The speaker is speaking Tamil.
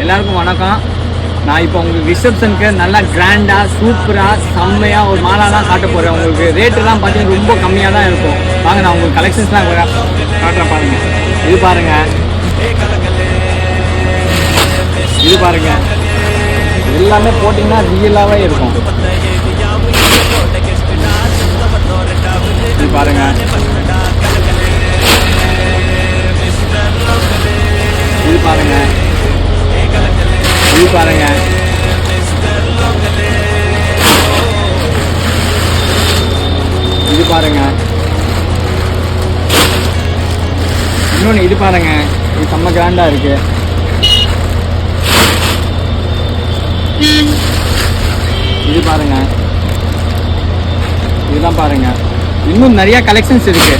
எல்லாருக்கும் வணக்கம். நான் இப்போ உங்களுக்கு ரிசப்ஷனுக்கு நல்லா கிராண்டாக சூப்பராக செம்மையாக ஒரு மாலாலாம் காட்ட போகிறேன். உங்களுக்கு ரேட்டுலாம் பார்த்தீங்கன்னா ரொம்ப கம்மியாக தான் இருக்கும். வாங்க நான் உங்களுக்கு கலெக்ஷன்ஸ்லாம் காட்டுறேன் பாருங்கள். இது பாருங்கள், இது பாருங்கள், எல்லாமே போட்டிங்கன்னா ரியலாகவே இருக்கும். இது பாருங்கள், இது பாருங்கள், இது பாருங்க, இது பாருங்க, இன்னொன்று இது பாருங்க, இது செம்ம கிராண்டா இருக்கு. இது பாருங்க, இதெல்லாம் பாருங்க, இன்னும் நிறைய கலெக்ஷன்ஸ் இருக்கு.